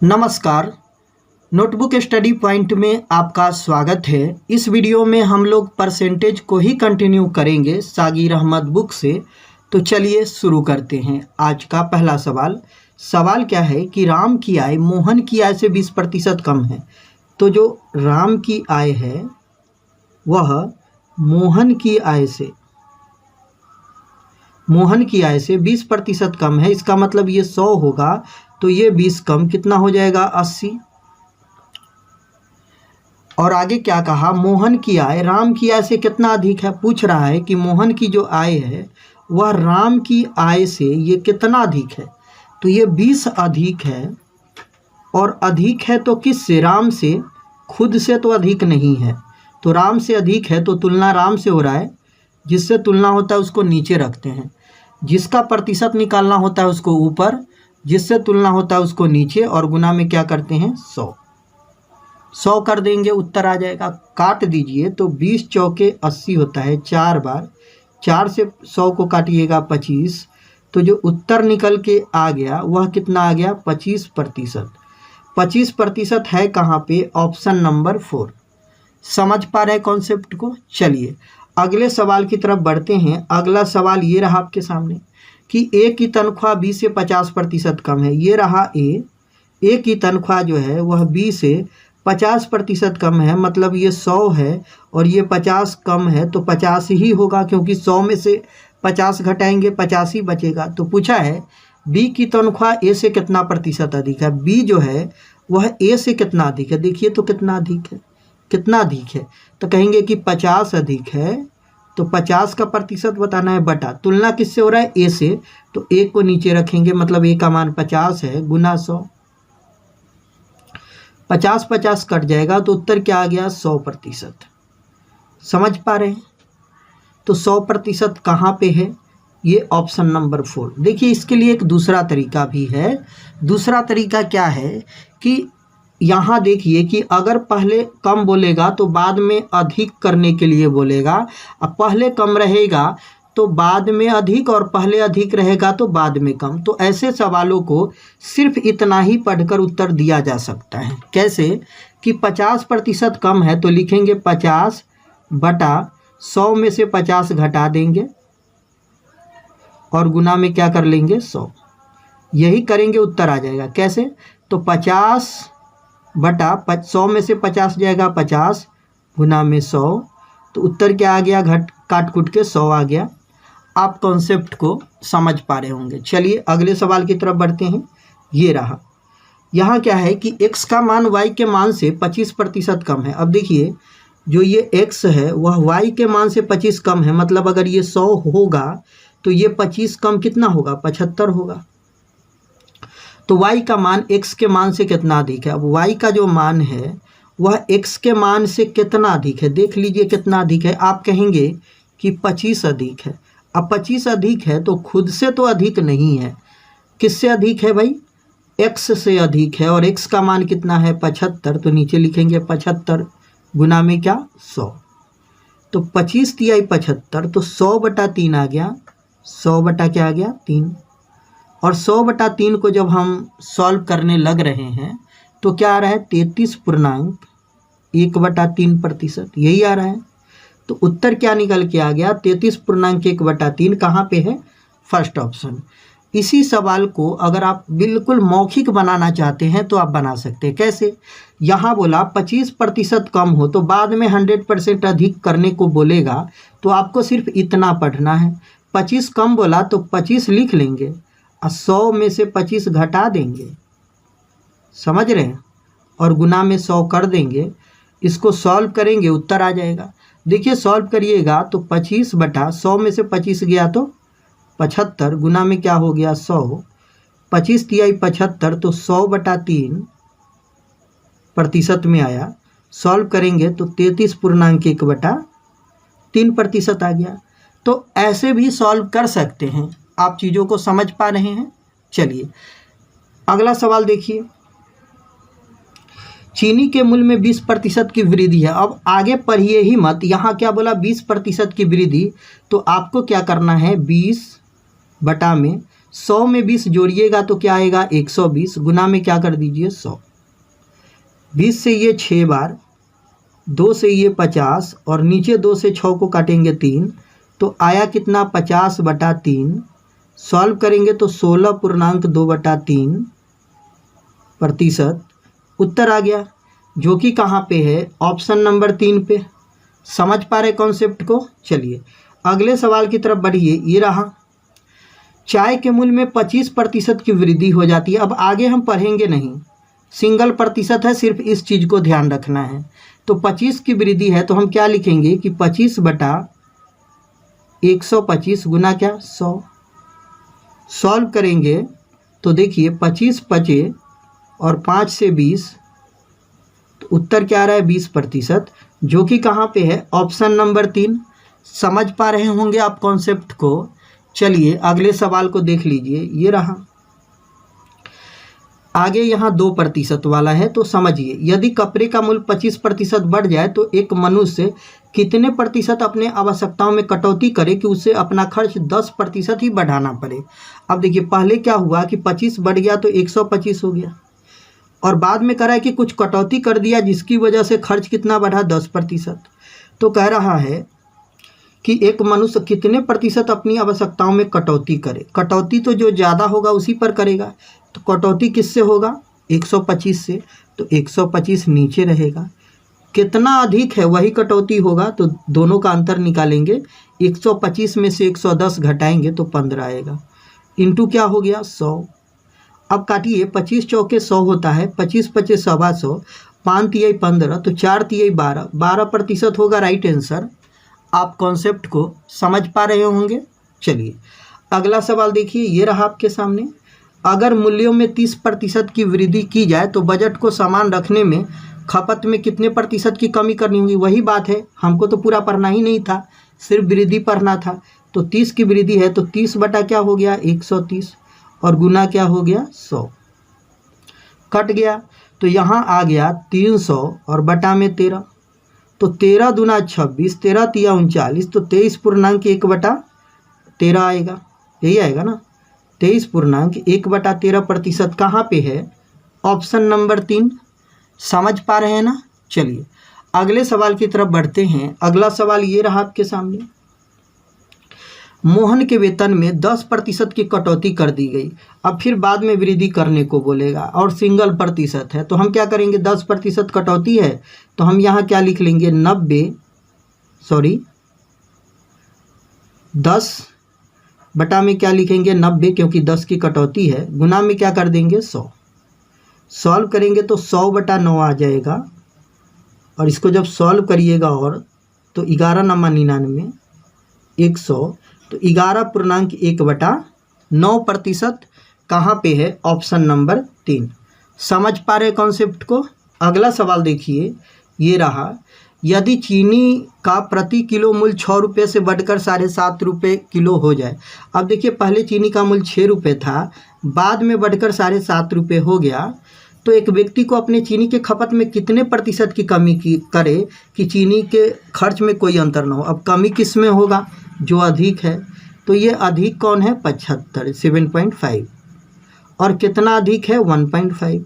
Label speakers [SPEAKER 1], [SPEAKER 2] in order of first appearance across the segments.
[SPEAKER 1] नमस्कार। Notebook study point में आपका स्वागत है। इस वीडियो में हम लोग परसेंटेज को ही कंटिन्यू करेंगे सागिर अहमद बुक से। तो चलिए शुरू करते हैं। आज का पहला सवाल क्या है कि राम की आय मोहन की आय से 20% कम है। तो जो राम की आय है वह मोहन की आय से 20% कम है। इसका मतलब ये 100 होगा तो ये 20 कम कितना हो जाएगा 80। और आगे क्या कहा, मोहन की आय राम की आय से कितना अधिक है। पूछ रहा है कि मोहन की जो आय है वह राम की आय से ये कितना अधिक है। तो ये 20 अधिक है। और अधिक है तो किससे, राम से, खुद से तो अधिक नहीं है। तो राम से अधिक है तो तुलना राम से हो रहा है। जिससे तुलना होता है उसको नीचे रखते हैं। जिसका प्रतिशत निकालना होता है उसको ऊपर, जिससे तुलना होता है उसको नीचे, और गुना में क्या करते हैं 100 कर देंगे, उत्तर आ जाएगा। काट दीजिए तो 20 चौके 80 होता है 4 बार। 4 से 100 को काटिएगा 25। तो जो उत्तर निकल के आ गया वह कितना आ गया 25%। 25% है कहाँ पे, ऑप्शन नंबर 4। समझ पा रहे कॉन्सेप्ट को। चलिए अगले सवाल की तरफ बढ़ते हैं। अगला सवाल ये रहा आपके सामने कि ए की तनख्वाह 20 से 50% कम है। ये रहा ए की तनख्वाह जो है वह 20 से 50% कम है। मतलब ये 100 है और ये 50 कम है तो 50 ही होगा, क्योंकि 100 में से 50 घटाएंगे 50 ही बचेगा। तो पूछा है बी की तनख्वाह ए से कितना प्रतिशत अधिक है। बी जो है वह ए से कितना अधिक है। देखिए तो कितना अधिक है तो कहेंगे कि 50 अधिक है। तो 50 का प्रतिशत बताना है बटा, तुलना किससे हो रहा है ए से, तो ए को नीचे रखेंगे। मतलब ए का मान 50 है गुना 100। 50 कट जाएगा तो उत्तर क्या आ गया 100%। समझ पा रहे हैं। तो 100% कहाँ पे है, ये ऑप्शन नंबर 4। देखिए इसके लिए एक दूसरा तरीका भी है। दूसरा तरीका क्या है कि यहाँ देखिए कि अगर पहले कम बोलेगा तो बाद में अधिक करने के लिए बोलेगा। अब पहले कम रहेगा तो बाद में अधिक, और पहले अधिक रहेगा तो बाद में कम। तो ऐसे सवालों को सिर्फ इतना ही पढ़कर उत्तर दिया जा सकता है। कैसे कि 50% कम है तो लिखेंगे 50 बटा 100 में से 50 घटा देंगे और गुना में क्या कर लेंगे 100। यही करेंगे उत्तर आ जाएगा। कैसे, तो 50 बटा 100 में से 50 जाएगा 50 गुना में 100। तो उत्तर क्या आ गया, काट कूट के 100 आ गया। आप कॉन्सेप्ट को समझ पा रहे होंगे। चलिए अगले सवाल की तरफ बढ़ते हैं। ये रहा, यहाँ क्या है कि x का मान y के मान से 25% कम है। अब देखिए जो ये x है वह y के मान से 25 कम है। मतलब अगर ये 100 होगा तो ये 25 कम कितना होगा 75 होगा। तो y का मान x के मान से कितना अधिक है। अब y का जो मान है वह x के मान से कितना अधिक है, देख लीजिए कितना अधिक है। आप कहेंगे कि 25 अधिक है। अब 25 अधिक है तो खुद से तो अधिक नहीं है। किससे अधिक है भाई, x से अधिक है। और x का मान कितना है 75। तो नीचे लिखेंगे 75 गुना में क्या 100। तो 25 तिहाई 75 तो 100 बटा 3 आ गया। 100 बटा क्या आ गया 3। और 100 बटा 3 को जब हम सॉल्व करने लग रहे हैं तो क्या आ रहा है 33.1/3%। यही आ रहा है। तो उत्तर क्या निकल के आ गया 33.1/3। कहाँ पे है, फर्स्ट ऑप्शन। इसी सवाल को अगर आप बिल्कुल मौखिक बनाना चाहते हैं तो आप बना सकते हैं। कैसे, यहाँ बोला 25% कम हो तो बाद में 100% अधिक करने को बोलेगा। तो आपको सिर्फ इतना पढ़ना है। 25 कम बोला तो 25 लिख लेंगे और 100 में से 25 घटा देंगे। समझ रहे हैं। और गुना में 100 कर देंगे। इसको सॉल्व करेंगे उत्तर आ जाएगा। देखिए सॉल्व करिएगा तो 25 बटा 100 में से 25 गया तो 75 गुना में क्या हो गया 100। 25 तिहाई 75 तो 100 बटा 3% में आया। सॉल्व करेंगे तो 33.1/3% आ गया। तो ऐसे भी सॉल्व कर सकते हैं। आप चीज़ों को समझ पा रहे हैं। चलिए अगला सवाल देखिए। चीनी के मूल्य में 20% की वृद्धि है। अब आगे पढ़िए ही मत, यहाँ क्या बोला 20% की वृद्धि। तो आपको क्या करना है 20 बटा में 100 में 20 जोड़िएगा तो क्या आएगा 120, गुना में क्या कर दीजिए 100। 20 से ये 6 बार, 2 से ये 50 और नीचे 2 से 6 को काटेंगे 3, तो आया कितना 50/3। सॉल्व करेंगे तो 16.2/3% उत्तर आ गया, जो कि कहाँ पे है ऑप्शन नंबर 3 पे। समझ पा रहे कॉन्सेप्ट को। चलिए अगले सवाल की तरफ बढ़िए। ये रहा, चाय के मूल्य में 25% की वृद्धि हो जाती है। अब आगे हम पढ़ेंगे नहीं, सिंगल प्रतिशत है, सिर्फ इस चीज़ को ध्यान रखना है। तो 25 की वृद्धि है तो हम क्या लिखेंगे कि 25/125 गुना क्या 100। सॉल्व करेंगे तो देखिए 25 बचे और 5 से 20, तो उत्तर क्या आ रहा है 20%, जो कि कहाँ पे है ऑप्शन नंबर 3। समझ पा रहे होंगे आप कॉन्सेप्ट को। चलिए अगले सवाल को देख लीजिए। ये रहा, आगे यहाँ 2% वाला है, तो समझिए यदि कपड़े का मूल्य 25% बढ़ जाए तो एक मनुष्य कितने प्रतिशत अपने आवश्यकताओं में कटौती करे कि उसे अपना खर्च 10% ही बढ़ाना पड़े। अब देखिए पहले क्या हुआ कि 25 बढ़ गया तो 125 हो गया, और बाद में कह रहा है कि कुछ कटौती कर दिया जिसकी वजह से खर्च कितना बढ़ा 10%। तो कह रहा है कि एक मनुष्य कितने प्रतिशत अपनी आवश्यकताओं में कटौती करे। कटौती तो जो ज़्यादा होगा उसी पर करेगा, तो कटौती किससे होगा 125 से, तो 125 नीचे रहेगा। कितना अधिक है वही कटौती होगा, तो दोनों का अंतर निकालेंगे। 125 में से 110 घटाएंगे तो 15 आएगा, इंटू क्या हो गया 100। अब काटिए 25 चौके 100 होता है, 25 पचे 125, 5 तिहाई 15, तो 4 तिहाई 12, 12% होगा राइट आंसर। आप कॉन्सेप्ट को समझ पा रहे होंगे। चलिए अगला सवाल देखिए। ये रहा आपके सामने, अगर मूल्यों में 30% की वृद्धि की जाए तो बजट को समान रखने में खपत में कितने प्रतिशत की कमी करनी होगी। वही बात है, हमको तो पूरा पढ़ना ही नहीं था, सिर्फ वृद्धि पढ़ना था। तो 30 की वृद्धि है तो 30 बटा क्या हो गया 130, और गुना क्या हो गया 100, कट गया तो यहाँ आ गया 300 और बटा में 13, तो 13 दूना 26, 13 तिया 39, तो 23.1/13 आएगा। यही आएगा ना, 23.1/13% कहाँ पे है ऑप्शन नंबर 3। समझ पा रहे हैं ना। चलिए अगले सवाल की तरफ बढ़ते हैं। अगला सवाल ये रहा आपके सामने, मोहन के वेतन में 10% की कटौती कर दी गई। अब फिर बाद में वृद्धि करने को बोलेगा और सिंगल प्रतिशत है, तो हम क्या करेंगे 10% कटौती है तो हम यहाँ क्या लिख लेंगे 10 बटा में क्या लिखेंगे 90, क्योंकि 10 की कटौती है, गुना में क्या कर देंगे 100। सॉल्व करेंगे तो 100/9 आ जाएगा, और इसको जब सॉल्व करिएगा और तो 11×99 100, तो 11.1/9% कहाँ पे है ऑप्शन नंबर 3। समझ पा रहे कॉन्सेप्ट को। अगला सवाल देखिए। ये रहा, यदि चीनी का प्रति किलो मूल्य 6 रुपये से बढ़कर 7.5 रुपये किलो हो जाए। अब देखिए पहले चीनी का मूल्य 6 रुपये था, बाद में बढ़कर 7.5 रुपये हो गया, तो एक व्यक्ति को अपने चीनी के खपत में कितने प्रतिशत की कमी करे कि चीनी के खर्च में कोई अंतर ना हो। अब कमी किस में होगा, जो अधिक है, तो ये अधिक कौन है 75, 7.5, और कितना अधिक है 1.5,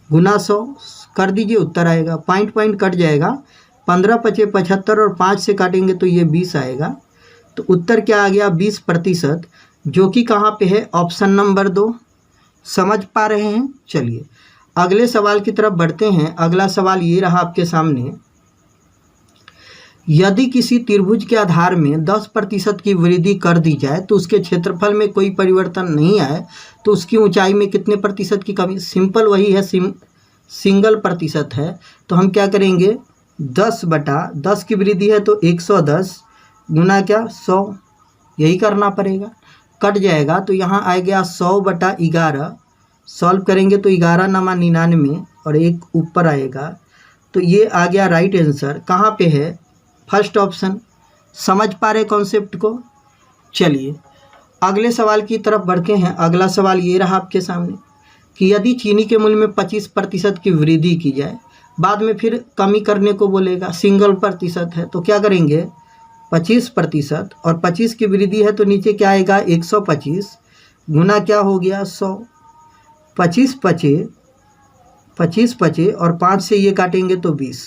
[SPEAKER 1] गुना 100 कर दीजिए, उत्तर आएगा। पॉइंट कट जाएगा, 15 पचे 75 और 5 से काटेंगे तो ये 20 आएगा, तो उत्तर क्या आ गया 20%, जो कि कहाँ पे है ऑप्शन नंबर 2। समझ पा रहे हैं। चलिए अगले सवाल की तरफ बढ़ते हैं। अगला सवाल ये रहा आपके सामने, यदि किसी त्रिभुज के आधार में 10% की वृद्धि कर दी जाए तो उसके क्षेत्रफल में कोई परिवर्तन नहीं आए तो उसकी ऊंचाई में कितने प्रतिशत की कमी। सिंपल वही है, सिंगल प्रतिशत है, तो हम क्या करेंगे 10/10 की वृद्धि है तो 110 गुना क्या 100, यही करना पड़ेगा। कट जाएगा तो यहाँ आ गया 100/11, सॉल्व करेंगे तो 11×99 और एक ऊपर आएगा, तो ये आ गया राइट आंसर। कहाँ पे है फर्स्ट ऑप्शन। समझ पा रहे कॉन्सेप्ट को। चलिए अगले सवाल की तरफ बढ़ते हैं। अगला सवाल ये रहा आपके सामने कि यदि चीनी के मूल्य में 25% की वृद्धि की जाए, बाद में फिर कमी करने को बोलेगा, सिंगल प्रतिशत है, तो क्या करेंगे 25% और 25 की वृद्धि है तो नीचे क्या आएगा 125 गुना क्या हो गया 100, 25 बचे और 5 से ये काटेंगे तो 20।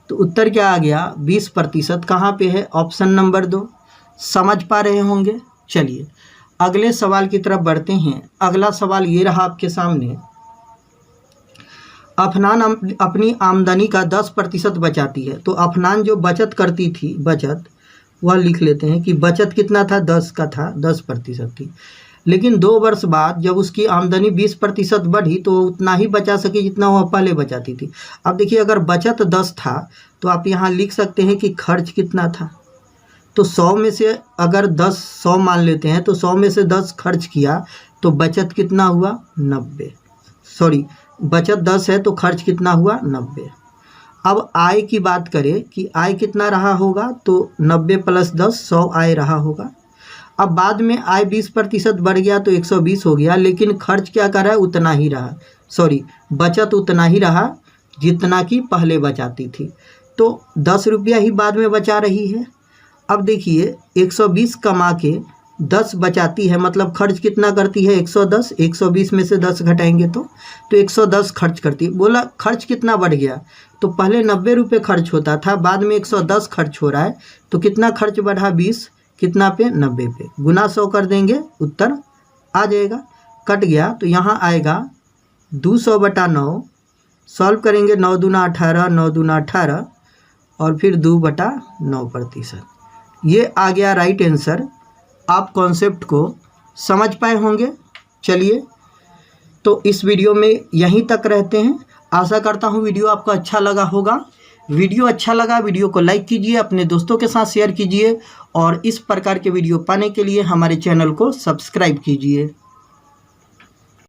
[SPEAKER 1] तो उत्तर क्या आ गया 20%। कहाँ पे है? Option number 2। समझ पा रहे होंगे। चलिए अगले सवाल की तरफ बढ़ते हैं। अगला सवाल ये रहा आपके सामने। अफनान अपनी आमदनी का 10% बचाती है। तो अफनान जो बचत करती थी, बचत वह लिख लेते हैं कि बचत कितना था 10 का था, 10% थी। लेकिन 2 वर्ष बाद जब उसकी आमदनी 20% बढ़ी तो उतना ही बचा सकी जितना वह पहले बचाती थी। अब देखिए अगर बचत 10 था तो आप यहाँ लिख सकते हैं कि खर्च कितना था। तो 100 में से अगर 100 मान लेते हैं तो 100 में से 10 खर्च किया तो बचत कितना हुआ 90। सॉरी, बचत 10 है तो खर्च कितना हुआ 90। अब आय की बात करें कि आय कितना रहा होगा, तो 90 + 10 100 आय रहा होगा। अब बाद में आय 20% बढ़ गया तो 120 हो गया, लेकिन खर्च क्या कर रहा है उतना ही रहा, सॉरी बचत उतना ही रहा जितना कि पहले बचाती थी। तो 10 रुपया ही बाद में बचा रही है। अब देखिए 120 कमा के 10 बचाती है, मतलब खर्च कितना करती है 110। 120 में से 10 घटाएंगे तो 110 खर्च करती है। बोला खर्च कितना बढ़ गया, तो पहले 90 रुपये खर्च होता था, बाद में 110 खर्च हो रहा है, तो कितना खर्च बढ़ा 20, कितना पे 90 पे, गुना 100 कर देंगे उत्तर आ जाएगा। कट गया तो यहाँ आएगा 200/9, सॉल्व करेंगे 9 दूना 18, 9 दूना 18 और फिर 2/9%। ये आ गया राइट आंसर। आप कॉन्सेप्ट को समझ पाए होंगे। चलिए तो इस वीडियो में यहीं तक रहते हैं। आशा करता हूँ वीडियो आपको अच्छा लगा होगा। वीडियो अच्छा लगा वीडियो को लाइक कीजिए, अपने दोस्तों के साथ शेयर कीजिए और इस प्रकार के वीडियो पाने के लिए हमारे चैनल को सब्सक्राइब कीजिए।